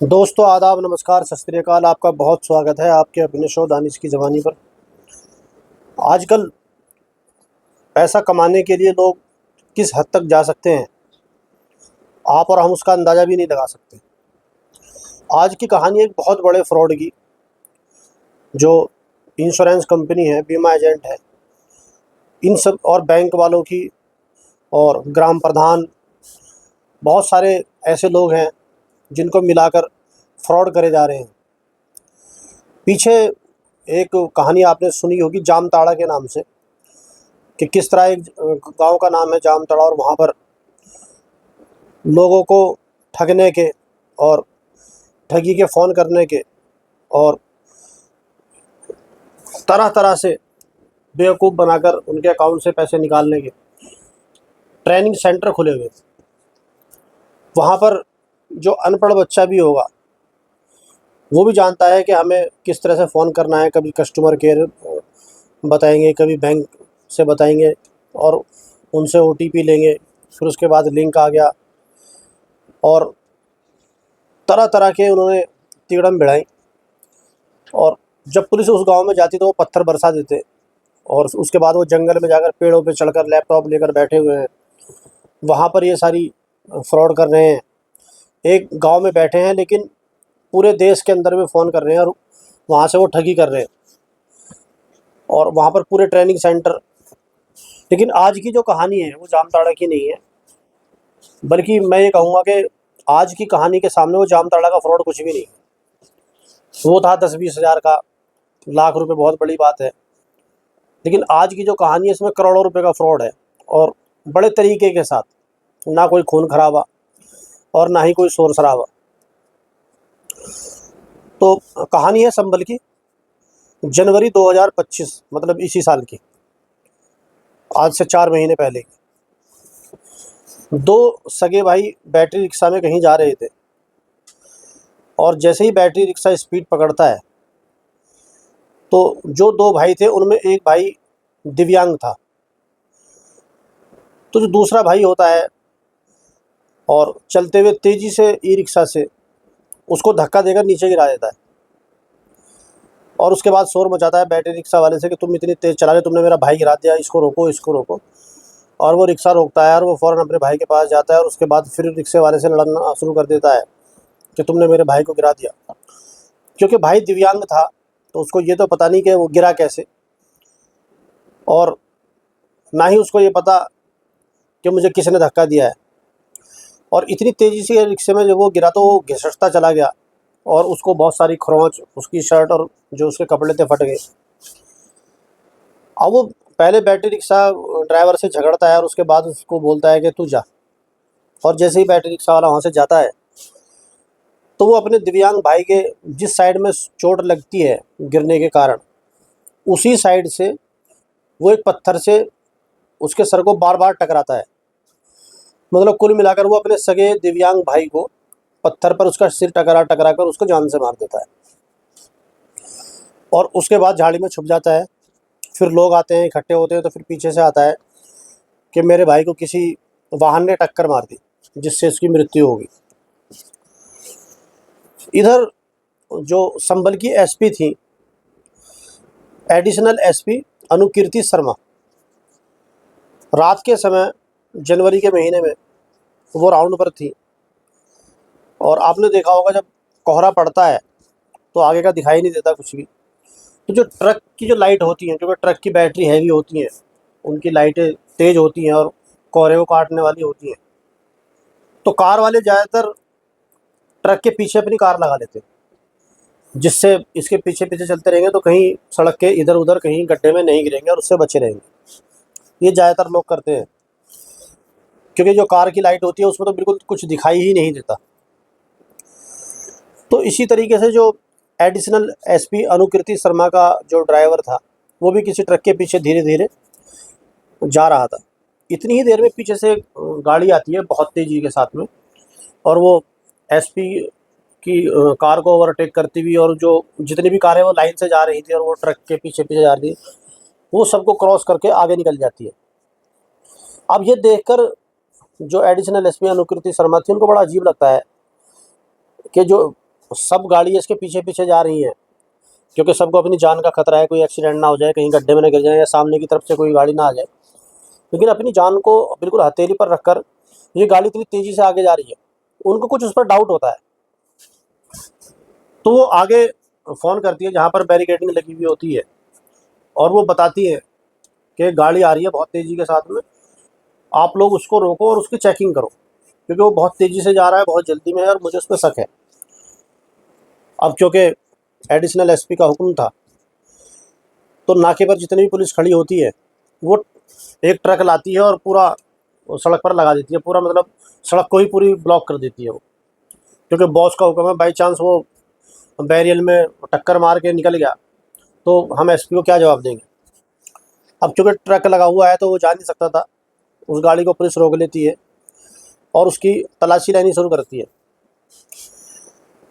दोस्तों आदाब नमस्कार सत श्री अकाल। आपका बहुत स्वागत है आपके अपने शो दानिश की ज़बानी पर। आजकल पैसा कमाने के लिए लोग किस हद तक जा सकते हैं, आप और हम उसका अंदाज़ा भी नहीं लगा सकते। आज की कहानी एक बहुत बड़े फ्रॉड की, जो इंश्योरेंस कंपनी है, बीमा एजेंट है, इन सब और बैंक वालों की और ग्राम प्रधान, बहुत सारे ऐसे लोग हैं जिनको मिलाकर फ्रॉड करे जा रहे हैं। पीछे एक कहानी आपने सुनी होगी जामताड़ा के नाम से, कि किस तरह एक गांव का नाम है जामताड़ा, और वहाँ पर लोगों को ठगने के और ठगी के फ़ोन करने के और तरह तरह से बेवकूफ़ बनाकर उनके अकाउंट से पैसे निकालने के ट्रेनिंग सेंटर खुले हुए थे। वहाँ पर जो अनपढ़ बच्चा भी होगा वो भी जानता है कि हमें किस तरह से फ़ोन करना है। कभी कस्टमर केयर बताएंगे, कभी बैंक से बताएंगे और उनसे ओटीपी लेंगे, फिर उसके बाद लिंक आ गया और तरह तरह के उन्होंने तिकड़म भिड़ाई। और जब पुलिस उस गांव में जाती तो वो पत्थर बरसा देते, और उसके बाद वो जंगल में जाकर पेड़ों पे चढ़कर लैपटॉप लेकर बैठे हुए हैं, वहाँ पर ये सारी फ्रॉड कर रहे हैं। एक गांव में बैठे हैं लेकिन पूरे देश के अंदर में फ़ोन कर रहे हैं और वहाँ से वो ठगी कर रहे हैं, और वहाँ पर पूरे ट्रेनिंग सेंटर। लेकिन आज की जो कहानी है वो जामताड़ा की नहीं है, बल्कि मैं ये कहूँगा कि आज की कहानी के सामने वो जामताड़ा का फ्रॉड कुछ भी नहीं। वो था 10-20 हज़ार का, लाख रुपए बहुत बड़ी बात है। लेकिन आज की जो कहानी है इसमें करोड़ों रुपए का फ्रॉड है, और बड़े तरीके के साथ। ना कोई खून खराबा और ना ही कोई शोर शराबा। तो कहानी है संभल की, जनवरी 2025, मतलब इसी साल की, आज से 4 महीने पहले की। दो सगे भाई बैटरी रिक्शा में कहीं जा रहे थे, और जैसे ही बैटरी रिक्शा स्पीड पकड़ता है तो जो दो भाई थे उनमें एक भाई दिव्यांग था। तो जो दूसरा भाई होता है और चलते हुए तेज़ी से ई रिक्शा से उसको धक्का देकर नीचे गिरा देता है, और उसके बाद शोर मचाता है बैटरी रिक्शा वाले से कि तुम इतनी तेज़ चला रहे, तुमने मेरा भाई गिरा दिया, इसको रोको, इसको रोको। और वो रिक्शा रोकता है और वो फ़ौरन अपने भाई के पास जाता है, और उसके बाद फिर रिक्शे वाले से लड़ना शुरू कर देता है कि तुमने मेरे भाई को गिरा दिया। क्योंकि भाई दिव्यांग था तो उसको ये तो पता नहीं कि वो गिरा कैसे, और ना ही उसको ये पता कि मुझे किसने धक्का दिया है। और इतनी तेज़ी से रिक्शे में जब वो गिरा तो वो घिसटता चला गया, और उसको बहुत सारी खरोंच, उसकी शर्ट और जो उसके कपड़े थे फट गए। अब वो पहले बैटरी रिक्शा ड्राइवर से झगड़ता है और उसके बाद उसको बोलता है कि तू जा। और जैसे ही बैटरी रिक्शा वाला वहाँ से जाता है तो वो अपने दिव्यांग भाई के जिस साइड में चोट लगती है गिरने के कारण, उसी साइड से वो एक पत्थर से उसके सर को बार बार टकराता है। मतलब कुल मिलाकर वो अपने सगे दिव्यांग भाई को पत्थर पर उसका सिर टकरा टकरा कर उसको जान से मार देता है, और उसके बाद झाड़ी में छुप जाता है। फिर लोग आते हैं, इकट्ठे होते हैं, तो फिर पीछे से आता है कि मेरे भाई को किसी वाहन ने टक्कर मार दी जिससे उसकी मृत्यु हो गई। इधर जो संभल की एसपी थी, एडिशनल एसपी अनुकीर्ति शर्मा, रात के समय जनवरी के महीने में वो राउंड पर थी। और आपने देखा होगा जब कोहरा पड़ता है तो आगे का दिखाई नहीं देता कुछ भी। तो जो ट्रक की जो लाइट होती हैं, क्योंकि ट्रक की बैटरी हैवी होती हैं, उनकी लाइटें तेज़ होती हैं और कोहरे को काटने वाली होती हैं। तो कार वाले ज़्यादातर ट्रक के पीछे अपनी कार लगा लेते हैं, जिससे इसके पीछे पीछे चलते रहेंगे तो कहीं सड़क के इधर उधर कहीं गड्ढे में नहीं गिरेंगे और उससे बचे रहेंगे। ये ज़्यादातर लोग करते हैं, क्योंकि जो कार की लाइट होती है उसमें तो बिल्कुल कुछ दिखाई ही नहीं देता। तो इसी तरीके से जो एडिशनल एसपी अनुकृति शर्मा का जो ड्राइवर था, वो भी किसी ट्रक के पीछे धीरे धीरे जा रहा था। इतनी ही देर में पीछे से गाड़ी आती है बहुत तेज़ी के साथ में, और वो एसपी की कार को ओवरटेक करती हुई, और जो जितनी भी कारें वो लाइन से जा रही थी और वो ट्रक के पीछे पीछे जा रही थी, वो सबको क्रॉस करके आगे निकल जाती है। अब ये देखकर जो एडिशनल एसपी अनुकृति शर्मा थी उनको बड़ा अजीब लगता है कि जो सब गाड़ी इसके पीछे पीछे जा रही हैं, क्योंकि सबको अपनी जान का खतरा है, कोई एक्सीडेंट ना हो जाए, कहीं गड्ढे में ना गिर जाए या सामने की तरफ से कोई गाड़ी ना आ जाए। लेकिन अपनी जान को बिल्कुल हथेली पर रखकर ये गाड़ी इतनी तेज़ी से आगे जा रही है, उनको कुछ उस पर डाउट होता है, तो वो आगे फ़ोन करती है जहाँ पर बैरिकेडिंग लगी हुई होती है, और वो बताती है कि गाड़ी आ रही है बहुत तेज़ी के साथ में, आप लोग उसको रोको और उसकी चेकिंग करो, क्योंकि वो बहुत तेज़ी से जा रहा है, बहुत जल्दी में है और मुझे उस पर शक है। अब क्योंकि एडिशनल एसपी का हुक्म था, तो नाके पर जितनी भी पुलिस खड़ी होती है, वो एक ट्रक लाती है और पूरा वो सड़क पर लगा देती है, पूरा मतलब सड़क को ही पूरी ब्लॉक कर देती है वो, क्योंकि बॉस का हुक्म है। बाई चांस वो बैरियल में टक्कर मार के निकल गया तो हम एसपी को क्या जवाब देंगे। अब चूँकि ट्रक लगा हुआ है तो वो जा नहीं सकता था, उस गाड़ी को पुलिस रोक लेती है और उसकी तलाशी लेनी शुरू करती है।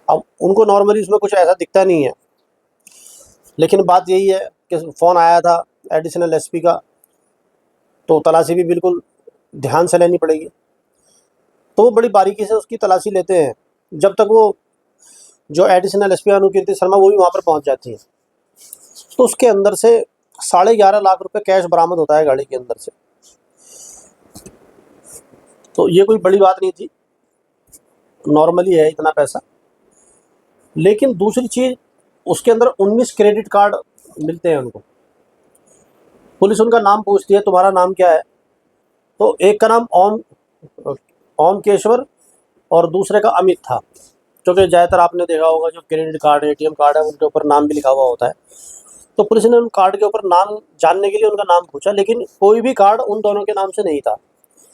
अब उनको नॉर्मली उसमें कुछ ऐसा दिखता नहीं है, लेकिन बात यही है कि फ़ोन आया था एडिशनल एसपी का, तो तलाशी भी बिल्कुल ध्यान से लेनी पड़ेगी। तो वो बड़ी बारीकी से उसकी तलाशी लेते हैं, जब तक वो जो एडिशनल एसपी अनुकीर्ति शर्मा वो भी वहाँ पर पहुँच जाती है। तो उसके अंदर से 11.5 लाख रुपए कैश बरामद होता है गाड़ी के अंदर से। तो ये कोई बड़ी बात नहीं थी, नॉर्मली है इतना पैसा। लेकिन दूसरी चीज़, उसके अंदर 19 क्रेडिट कार्ड मिलते हैं उनको। पुलिस उनका नाम पूछती है, तुम्हारा नाम क्या है? तो एक का नाम ओमकेश्वर और दूसरे का अमित था, क्योंकि ज़्यादातर आपने देखा होगा जो क्रेडिट कार्ड एटीएम कार्ड है उनके ऊपर नाम भी लिखा हुआ होता है। तो पुलिस ने उन कार्ड के ऊपर नाम जानने के लिए उनका नाम पूछा, लेकिन कोई भी कार्ड उन दोनों के नाम से नहीं था,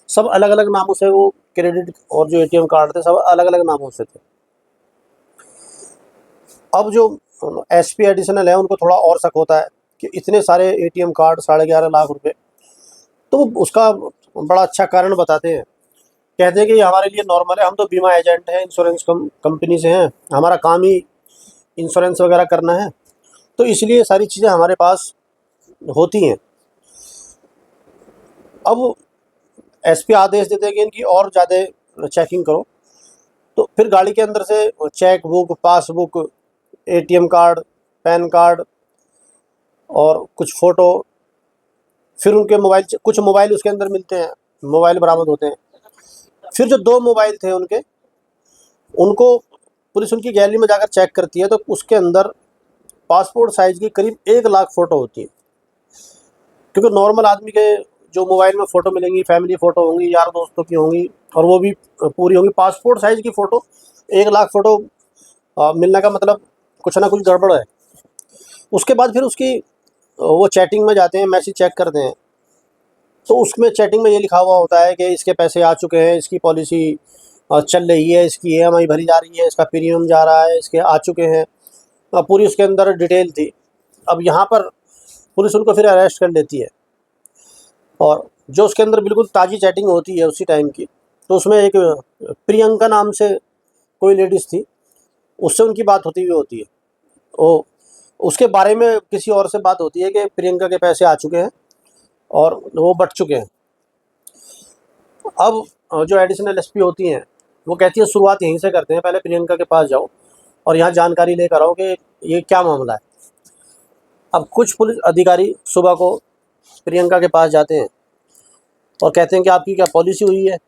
सब अलग अलग नामों से, वो क्रेडिट और जो एटीएम कार्ड थे सब अलग अलग नामों से थे। अब जो एसपी एडिशनल है उनको थोड़ा और शक होता है कि इतने सारे एटीएम कार्ड 11.5 लाख रुपए, तो वो उसका बड़ा अच्छा कारण बताते हैं। कहते हैं कि ये हमारे लिए नॉर्मल है, हम तो बीमा एजेंट हैं, इंश्योरेंस कंपनी से हैं, हमारा काम ही इंश्योरेंस वगैरह करना है, तो इसलिए सारी चीज़ें हमारे पास होती हैं। अब एसपी आदेश देते हैं कि इनकी और ज़्यादा चेकिंग करो। तो फिर गाड़ी के अंदर से cheque book, passbook, ATM card, pan card और कुछ फ़ोटो, फिर उनके कुछ मोबाइल उसके अंदर मिलते हैं, मोबाइल बरामद होते हैं। फिर जो 2 मोबाइल थे उनके, उनको पुलिस उनकी गैलरी में जाकर चेक करती है, तो उसके अंदर पासपोर्ट साइज़ की करीब 1 लाख फ़ोटो होती है। क्योंकि नॉर्मल आदमी के जो मोबाइल में फ़ोटो मिलेंगी, फैमिली फ़ोटो होंगी, यार दोस्तों की होंगी, और वो भी पूरी होंगी। पासपोर्ट साइज़ की फ़ोटो 1 लाख फ़ोटो मिलने का मतलब कुछ ना कुछ गड़बड़ है। उसके बाद फिर उसकी वो चैटिंग में जाते हैं, मैसेज चेक करते हैं, तो उसमें चैटिंग में ये लिखा हुआ होता है कि इसके पैसे आ चुके हैं, इसकी पॉलिसी चल रही है, इसकी ईएमआई भरी जा रही है, इसका प्रीमियम जा रहा है, इसके आ चुके हैं, पूरी उसके अंदर डिटेल थी। अब यहाँ पर पुलिस उनको फिर अरेस्ट कर लेती है, और जो उसके अंदर बिल्कुल ताज़ी चैटिंग होती है उसी टाइम की, तो उसमें एक प्रियंका नाम से कोई लेडीज़ थी, उससे उनकी बात होती हुई होती है। वो उसके बारे में किसी और से बात होती है कि प्रियंका के पैसे आ चुके हैं और वो बट चुके हैं। अब जो एडिशनल एसपी होती हैं, वो कहती है शुरुआत यहीं से करते हैं, पहले प्रियंका के पास जाओ और यहाँ जानकारी लेकर आओ कि ये क्या मामला है। अब कुछ पुलिस अधिकारी सुबह को प्रियंका के पास जाते हैं और कहते हैं कि आपकी क्या पॉलिसी हुई है?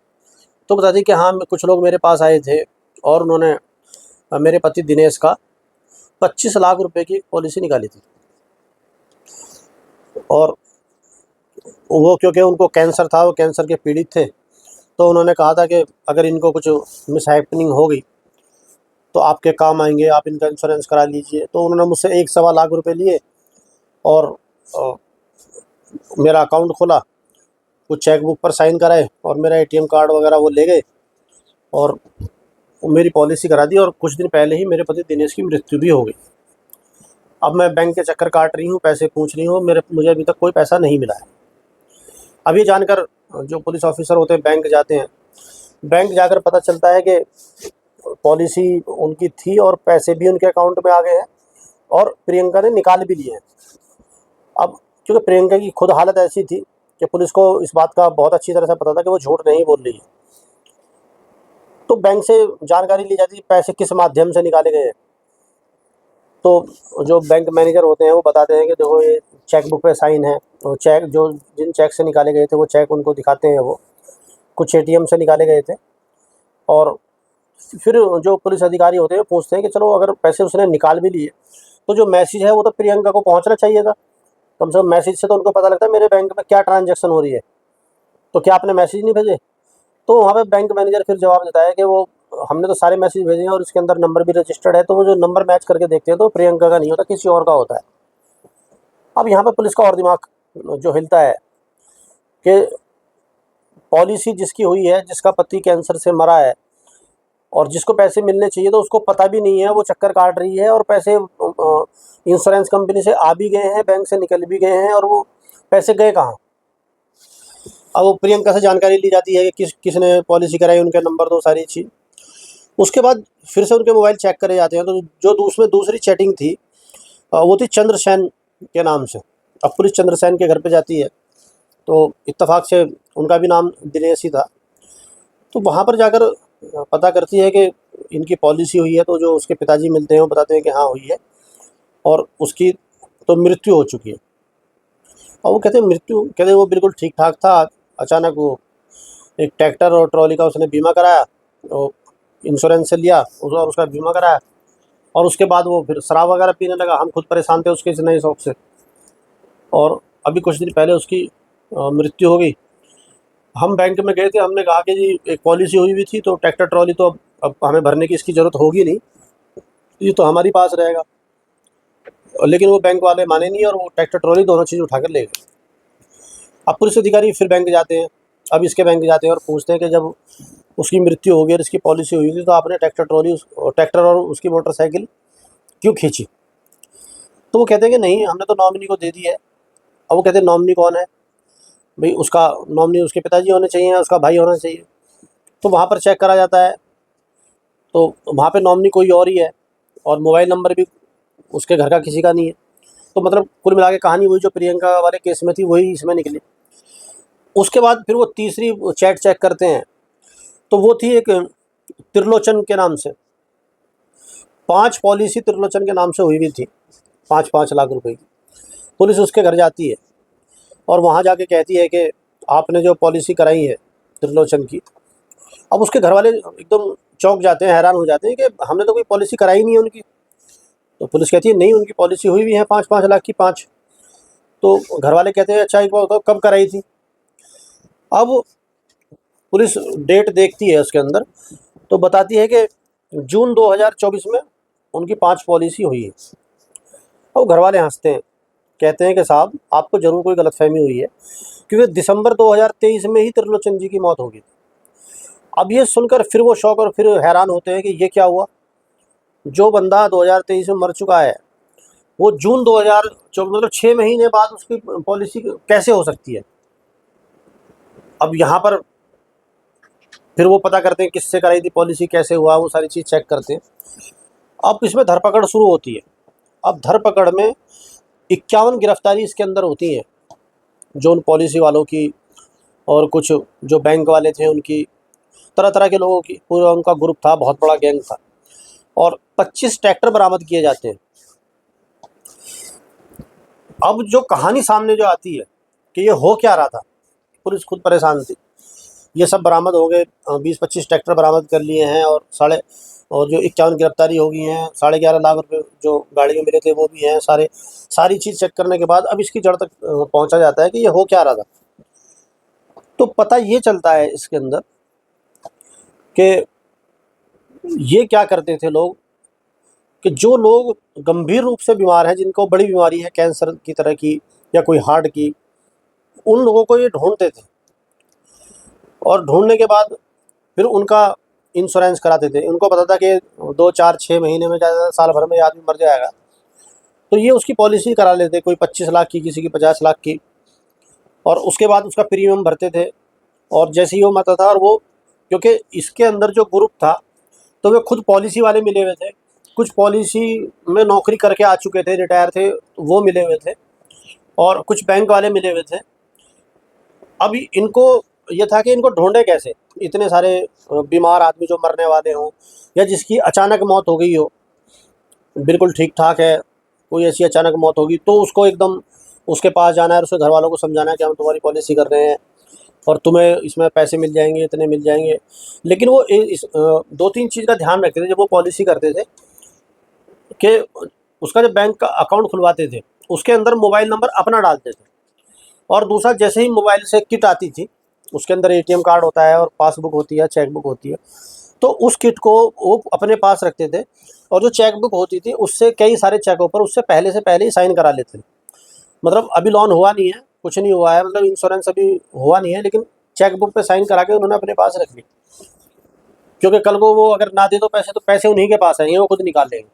तो बताती है कि हाँ, कुछ लोग मेरे पास आए थे और उन्होंने मेरे पति दिनेश का 25 लाख रुपए की पॉलिसी निकाली थी, और वो क्योंकि उनको कैंसर था, वो कैंसर के पीड़ित थे, तो उन्होंने कहा था कि अगर इनको कुछ मिसहैपनिंग हो गई तो आपके काम आएंगे, आप इनका इंश्योरेंस करा लीजिए। तो उन्होंने मुझसे 1 सवा लाख रुपए लिए और अ, मेरा अकाउंट खोला, कुछ चेक बुक पर साइन कराए और मेरा एटीएम कार्ड वगैरह वो ले गए और मेरी पॉलिसी करा दी, और कुछ दिन पहले ही मेरे पति दिनेश की मृत्यु भी हो गई। अब मैं बैंक के चक्कर काट रही हूँ, पैसे पूछ रही हूँ, मुझे अभी तक कोई पैसा नहीं मिला है। अब ये जानकर जो पुलिस ऑफिसर होते हैं बैंक जाते हैं, बैंक जाकर पता चलता है कि पॉलिसी उनकी थी और पैसे भी उनके अकाउंट में आ गए हैं और प्रियंका ने निकाल भी लिए हैं। अब क्योंकि प्रियंका की खुद हालत ऐसी थी कि पुलिस को इस बात का बहुत अच्छी तरह से पता था कि वो झूठ नहीं बोल रही है, तो बैंक से जानकारी ली जाती है पैसे किस माध्यम से निकाले गए हैं। तो जो बैंक मैनेजर होते हैं वो बताते हैं कि देखो ये चेक बुक पे साइन है, तो चेक जो जिन चेक से निकाले गए थे वो चेक उनको दिखाते हैं। वो कुछ एटीएम से निकाले गए थे। और फिर जो पुलिस अधिकारी होते हैं पूछते हैं कि चलो अगर पैसे उसने निकाल भी लिए तो जो मैसेज है वो तो प्रियंका को पहुंचना चाहिए था। कम से कम मैसेज से तो उनको पता लगता है मेरे बैंक में क्या ट्रांजैक्शन हो रही है, तो क्या आपने मैसेज नहीं भेजे। तो वहाँ पे बैंक मैनेजर फिर जवाब देता है कि वो हमने तो सारे मैसेज भेजे हैं और इसके अंदर नंबर भी रजिस्टर्ड है। तो वो जो नंबर मैच करके देखते हैं तो प्रियंका का नहीं होता, किसी और का होता है। अब यहाँ पे पुलिस का और दिमाग जो हिलता है कि पॉलिसी जिसकी हुई है, जिसका पति कैंसर से मरा है और जिसको पैसे मिलने चाहिए तो उसको पता भी नहीं है, वो चक्कर काट रही है और पैसे इंश्योरेंस कंपनी से आ भी गए हैं, बैंक से निकल भी गए हैं, और वो पैसे गए कहाँ। अब वो प्रियंका से जानकारी ली जाती है कि किसने पॉलिसी कराई, उनके नंबर दो, सारी चीज़। उसके बाद फिर से उनके मोबाइल चेक करे जाते हैं तो जो उसमें दूसरी चैटिंग थी वो थी चंद्रसेन के नाम से। अब पुलिस चंद्रसेन के घर पे जाती है तो इत्तेफाक से उनका भी नाम दिनेश ही था। तो वहाँ पर जाकर पता करती है कि इनकी पॉलिसी हुई है। तो जो उसके पिताजी मिलते हैं वो बताते हैं कि हाँ हुई है और उसकी तो मृत्यु हो चुकी है। और वो कहते हैं मृत्यु, कहते वो बिल्कुल ठीक ठाक था, अचानक वो एक ट्रैक्टर और ट्रॉली का उसने बीमा कराया, तो इंश्योरेंस से लिया और उसका बीमा कराया, और उसके बाद वो फिर शराब वगैरह पीने लगा। हम खुद परेशान थे उसके इस नए शौक से, और अभी कुछ दिन पहले उसकी मृत्यु हो गई। हम बैंक में गए थे, हमने कहा कि जी एक पॉलिसी हुई हुई थी तो ट्रैक्टर ट्रॉली तो अब हमें भरने की इसकी ज़रूरत होगी नहीं, ये तो हमारे पास रहेगा। लेकिन वो बैंक वाले माने नहीं और वो ट्रैक्टर ट्रॉली दोनों चीज़ उठा कर ले गए। अब पुलिस अधिकारी फिर बैंक जाते हैं, अब इसके बैंक जाते हैं और पूछते हैं कि जब उसकी मृत्यु हो गई और इसकी पॉलिसी हुई थी तो आपने ट्रैक्टर और उसकी मोटरसाइकिल क्यों खींची। तो वो कहते हैं कि नहीं, हमने तो नॉमिनी को दे दी है। अब वो कहते हैं नॉमिनी कौन है भाई, उसका नॉमिनी उसके पिताजी होने चाहिए या उसका भाई होना चाहिए। तो वहाँ पर चेक करा जाता है तो वहाँ पे नॉमिनी कोई और ही है और मोबाइल नंबर भी उसके घर का किसी का नहीं है। तो मतलब कुल मिला के कहानी वही जो प्रियंका वाले केस में थी वही इसमें निकली। उसके बाद फिर वो तीसरी चैट चेक करते हैं तो वो थी एक त्रिलोचन के नाम से। 5 पॉलिसी त्रिलोचन के नाम से हुई हुई थी, 5-5 लाख रुपए की। पुलिस उसके घर जाती है और वहाँ जाके कहती है कि आपने जो पॉलिसी कराई है त्रिलोचन की। अब उसके घर वाले एकदम चौंक जाते हैं, हैरान हो जाते हैं कि हमने तो कोई पॉलिसी कराई नहीं है उनकी। तो पुलिस कहती है नहीं, उनकी पॉलिसी हुई हुई है 5-5 लाख की 5। तो घर वाले कहते हैं अच्छा एक बात बताओ कब कराई थी। अब पुलिस डेट देखती है उसके अंदर तो बताती है कि जून 2024 में उनकी 5 पॉलिसी हुई है। और घर वाले हंसते हैं, कहते हैं कि साहब आपको ज़रूर कोई गलतफहमी हुई है, क्योंकि दिसंबर 2023 में ही त्रिलोचन जी की मौत हो गई थी। अब ये सुनकर फिर वो शौक और फिर हैरान होते हैं कि ये क्या हुआ, जो बंदा 2023 में मर चुका है वो जून 2024 मतलब 6 महीने बाद उसकी पॉलिसी कैसे हो सकती है। अब यहाँ पर फिर वो पता करते हैं किससे कराई थी पॉलिसी, कैसे हुआ, वो सारी चीज़ चेक करते हैं। अब इसमें धरपकड़ शुरू होती है। अब धरपकड़ में 51 गिरफ्तारी इसके अंदर होती हैं, जो उन पॉलिसी वालों की और कुछ जो बैंक वाले थे उनकी, तरह तरह के लोगों की, पूरा उनका ग्रुप था, बहुत बड़ा गैंग था। और 25 ट्रैक्टर बरामद किए जाते हैं। अब जो कहानी सामने जो आती है कि ये हो क्या रहा था, पुलिस खुद परेशान थी। ये सब बरामद हो गए, 20-25 ट्रैक्टर बरामद कर लिए हैं और जो 51 गिरफ्तारी हो गई हैं, 11.5 लाख रुपए जो गाड़ी में मिले थे वो भी हैं सारे। सारी चीज़ चेक करने के बाद अब इसकी जड़ तक पहुंचा जाता है कि ये हो क्या रहा था। तो पता ये चलता है इसके अंदर कि ये क्या करते थे लोग, कि जो लोग गंभीर रूप से बीमार हैं, जिनको बड़ी बीमारी है कैंसर की तरह की या कोई हार्ट की, उन लोगों को ये ढूंढते थे और ढूंढने के बाद फिर उनका इंश्योरेंस कराते थे। उनको पता था कि 2-4-6 महीने में, ज़्यादा साल भर में आदमी मर जाएगा, तो ये उसकी पॉलिसी करा लेते, कोई 25 लाख की, किसी की 50 लाख की, और उसके बाद उसका प्रीमियम भरते थे। और जैसे ही वो मरता था, और वो क्योंकि इसके अंदर जो ग्रुप था तो वे खुद पॉलिसी वाले मिले हुए थे, कुछ पॉलिसी में नौकरी करके आ चुके थे, रिटायर थे, वो मिले हुए थे, और कुछ बैंक वाले मिले हुए थे। अब इनको ये था कि इनको ढूंढे कैसे, इतने सारे बीमार आदमी जो मरने वाले हों, या जिसकी अचानक मौत हो गई हो, बिल्कुल ठीक-ठाक है, कोई ऐसी अचानक मौत होगी, तो उसको एकदम उसके पास जाना है और उसके घरवालों को समझाना है कि हम तुम्हारी पॉलिसी कर रहे हैं और तुम्हें इसमें पैसे मिल जाएँगे, इतने मिल जाएँगे। लेकिन वो 2-3 चीज़ का ध्यान रखते थे जब वो पॉलिसी करते थे, कि उसका जब बैंक का अकाउंट खुलवाते थे, उसके अंदर मोबाइल नंबर अपना डालते थे, और दूसरा, जैसे ही मोबाइल से किट आती थी, उसके अंदर एटीएम कार्ड होता है और पासबुक होती है, चेकबुक होती है, तो उस किट को वो अपने पास रखते थे, और जो चेकबुक होती थी उससे कई सारे चेकों पर उससे पहले से पहले ही साइन करा लेते थे। मतलब अभी लोन हुआ नहीं है, कुछ नहीं हुआ है, मतलब इंश्योरेंस अभी हुआ नहीं है, लेकिन चेकबुक पे साइन करा के उन्होंने अपने पास रख ली, क्योंकि कल को वो अगर ना दे तो पैसे उन्हीं के पास आएंगे, वो खुद निकाल लेंगे।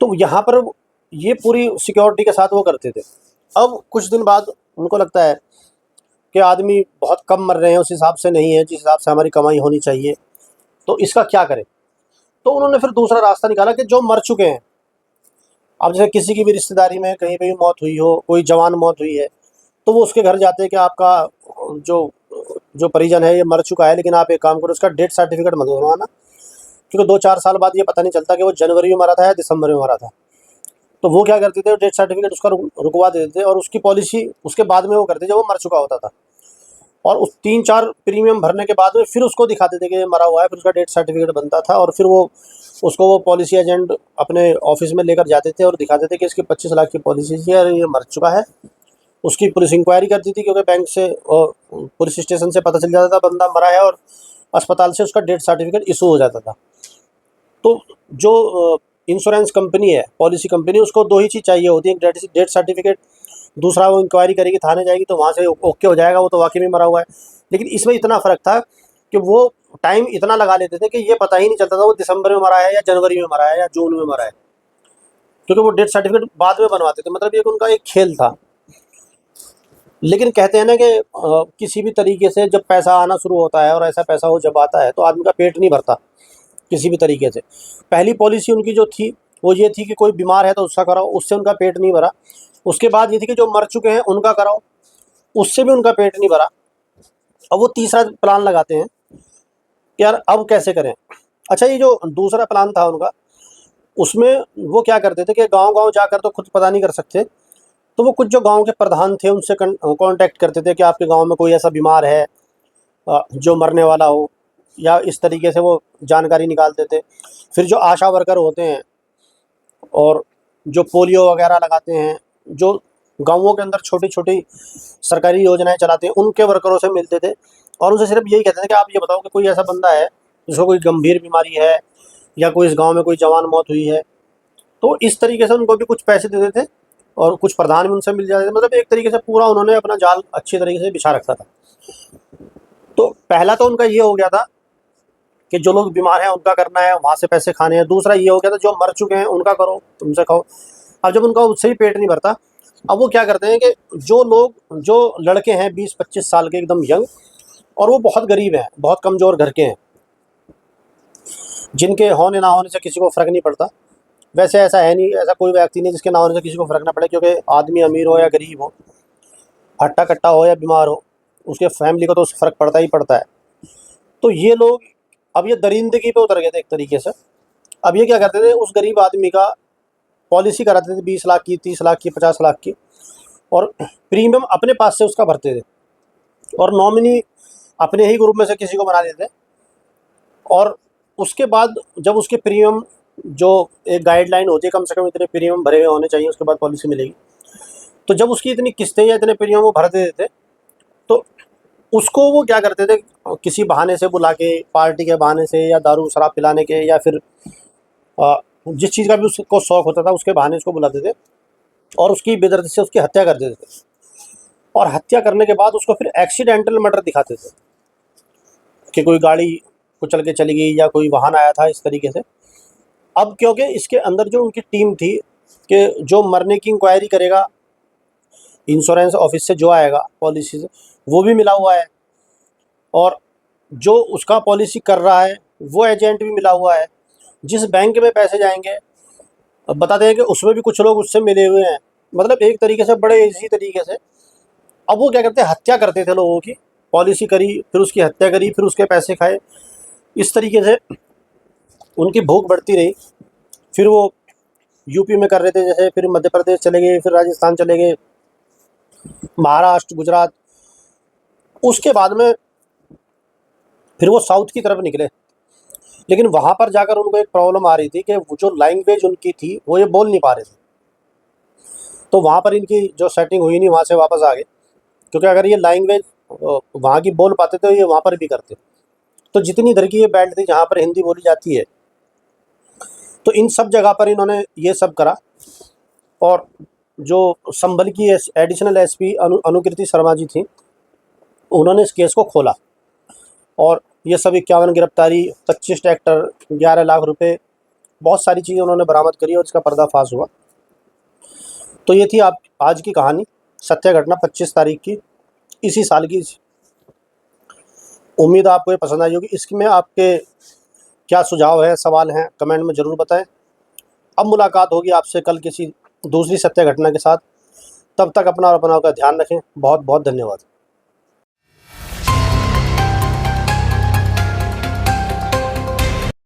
तो यहाँ पर ये पूरी सिक्योरिटी के साथ वो करते थे। अब कुछ दिन बाद उनको लगता है कि आदमी बहुत कम मर रहे हैं, उस हिसाब से नहीं है जिस हिसाब से हमारी कमाई होनी चाहिए, तो इसका क्या करें? तो उन्होंने फिर दूसरा रास्ता निकाला कि जो मर चुके हैं, अब जैसे किसी की भी रिश्तेदारी में कहीं पे भी मौत हुई हो, कोई जवान मौत हुई है, तो वो उसके घर जाते हैं कि आपका जो जो परिजन है ये मर चुका है, लेकिन आप एक काम करो, उसका डेथ सर्टिफिकेट मत बनवाना, क्योंकि 2-4 साल बाद ये पता नहीं चलता कि वो जनवरी में मरा था या दिसंबर में मरा था। तो वो क्या करते थे, डेथ सर्टिफिकेट उसका रुकवा देते थे, और उसकी पॉलिसी उसके बाद में वो करते जब वो मर चुका होता था, और उस 3-4 प्रीमियम भरने के बाद में फिर उसको दिखाते थे कि ये मरा हुआ है, फिर उसका डेथ सर्टिफिकेट बनता था, और फिर वो पॉलिसी एजेंट अपने ऑफिस में लेकर जाते थे और दिखाते थे कि इसकी 25 लाख की पॉलिसी थी और ये मर चुका है। उसकी पुलिस इंक्वायरी करती थी, क्योंकि बैंक से और पुलिस स्टेशन से पता चल जाता था बंदा मरा है, और अस्पताल से उसका डेथ सर्टिफिकेट इशू हो जाता था। तो जो इंश्योरेंस कंपनी है, पॉलिसी कंपनी, उसको 2 ही चीज़ चाहिए होती है, एक डेथ सर्टिफिकेट, दूसरा वो इंक्वायरी करेगी, थाने जाएगी तो वहाँ से ओके हो जाएगा, वो तो वाक़ई में मरा हुआ है। लेकिन इसमें इतना फ़र्क था कि वो टाइम इतना लगा लेते थे कि ये पता ही नहीं चलता था वो दिसंबर में मरा है या जनवरी में मरा है या जून में मरा है, क्योंकि वो डेथ सर्टिफिकेट बाद में बनवाते थे। मतलब ये उनका एक खेल था। लेकिन कहते हैं ना कि किसी भी तरीके से जब पैसा आना शुरू होता है, और ऐसा पैसा वो जब आता है, तो आदमी का पेट नहीं भरता किसी भी तरीके से। पहली पॉलिसी उनकी जो थी वो ये थी कि कोई बीमार है तो उसका कराओ, उससे उनका पेट नहीं भरा। उसके बाद ये थी कि जो मर चुके हैं उनका कराओ, उससे भी उनका पेट नहीं भरा। अब वो तीसरा प्लान लगाते हैं कि यार अब कैसे करें। अच्छा, ये जो दूसरा प्लान था उनका, उसमें वो क्या करते थे कि गांव-गांव जाकर तो खुद पता नहीं कर सकते, तो वो कुछ जो गांव के प्रधान थे उनसे कांटेक्ट करते थे कि आपके गांव में कोई ऐसा बीमार है जो मरने वाला हो, या इस तरीके से वो जानकारी निकालते थे। फिर जो आशा वर्कर होते हैं और जो पोलियो वगैरह लगाते हैं, जो गाँवों के अंदर छोटी-छोटी सरकारी योजनाएँ चलाते हैं, उनके वर्करों से मिलते थे, और उनसे सिर्फ़ यही कहते थे कि आप ये बताओ कि कोई ऐसा बंदा है जिसको कोई गंभीर बीमारी है, या कोई इस गाँव में कोई जवान मौत हुई है। तो इस तरीके से उनको भी कुछ पैसे देते थे, और कुछ प्रधान भी उनसे मिल जाते थे। मतलब एक तरीके से पूरा उन्होंने अपना जाल अच्छी तरीके से बिछा रखा था। तो पहला तो उनका ये हो गया था कि जो लोग बीमार हैं उनका करना है, वहाँ से पैसे खाने हैं। दूसरा ये हो गया था जो मर चुके हैं उनका करो, उनसे खाओ। अब जब उनका उससे ही पेट नहीं भरता, अब वो क्या करते हैं कि जो लड़के हैं 20-25 साल के, एकदम यंग, और वो बहुत गरीब हैं, बहुत कमज़ोर घर के हैं, जिनके होने ना होने से किसी को फ़र्क नहीं पड़ता। वैसे ऐसा है नहीं, ऐसा कोई व्यक्ति नहीं जिसके ना होने से किसी को फ़र्क ना पड़े, क्योंकि आदमी अमीर हो या गरीब हो, हट्टा-कट्टा हो या बीमार हो, उसके फैमिली को तो फ़र्क पड़ता ही पड़ता है। तो ये लोग अब ये दरिंदगी पे उतर गए थे एक तरीके से। अब ये क्या करते थे, उस गरीब आदमी का पॉलिसी कराते थे 20 लाख की, 30 लाख की, 50 लाख की, और प्रीमियम अपने पास से उसका भरते थे, और नॉमिनी अपने ही ग्रुप में से किसी को बना देते। और उसके बाद जब उसके प्रीमियम, जो एक गाइडलाइन होती है, कम से कम इतने प्रीमियम भरे हुए होने चाहिए, उसके बाद पॉलिसी मिलेगी। तो जब उसकी इतनी किस्तें या इतने प्रीमियम वो भर देते थे, तो उसको वो क्या करते थे, किसी बहाने से बुला के, पार्टी के बहाने से, या दारू शराब पिलाने के, या फिर जिस चीज़ का भी उसको शौक होता था उसके बहाने उसको बुलाते थे, और उसकी बेदर्दी से उसकी हत्या कर देते थे। और हत्या करने के बाद उसको फिर एक्सीडेंटल मर्डर दिखाते थे, कि कोई गाड़ी कुचल के चली गई या कोई वाहन आया था, इस तरीके से। अब क्योंकि इसके अंदर जो उनकी टीम थी, कि जो मरने की इंक्वायरी करेगा इंश्योरेंस ऑफिस से, जो आएगा पॉलिसी से, वो भी मिला हुआ है, और जो उसका पॉलिसी कर रहा है वो एजेंट भी मिला हुआ है। जिस बैंक में पैसे जाएंगे, अब बताते हैं कि उसमें भी कुछ लोग उससे मिले हुए हैं। मतलब एक तरीके से बड़े इजी तरीके से अब वो क्या करते हैं, हत्या करते थे लोगों की, पॉलिसी करी, फिर उसकी हत्या करी, फिर उसके पैसे खाए। इस तरीके से उनकी भूख बढ़ती रही। फिर वो यूपी में कर रहे थे जैसे, फिर मध्य प्रदेश चले गए, फिर राजस्थान चले गए, महाराष्ट्र, गुजरात। उसके बाद में फिर वो साउथ की तरफ निकले। लेकिन वहाँ पर जाकर उनको एक प्रॉब्लम आ रही थी कि वो जो लैंग्वेज उनकी थी वो ये बोल नहीं पा रहे थे। तो वहाँ पर इनकी जो सेटिंग हुई नहीं, वहाँ से वापस आ गए, क्योंकि अगर ये लैंग्वेज वहाँ की बोल पाते तो ये वहाँ पर भी करते। तो जितनी इधर की ये बेल्ट थी जहाँ पर हिंदी बोली जाती है, तो इन सब जगह पर इन्होंने ये सब करा। और जो संभल की एडिशनल एसपी अनुकृति शर्मा जी थी, उन्होंने इस केस को खोला और ये सब 51 गिरफ्तारी, 25 ट्रैक्टर, 11 लाख रुपए, बहुत सारी चीज़ें उन्होंने बरामद करी और इसका पर्दाफाश हुआ। तो ये थी आप आज की कहानी, सत्य घटना 25 तारीख की इसी साल की। उम्मीद है आपको ये पसंद आई होगी। इसमें आपके क्या सुझाव हैं, सवाल हैं, कमेंट में ज़रूर बताएं। अब मुलाकात होगी आपसे कल किसी दूसरी सत्य घटना के साथ। तब तक अपना और अपनों का ध्यान रखें। बहुत बहुत धन्यवाद।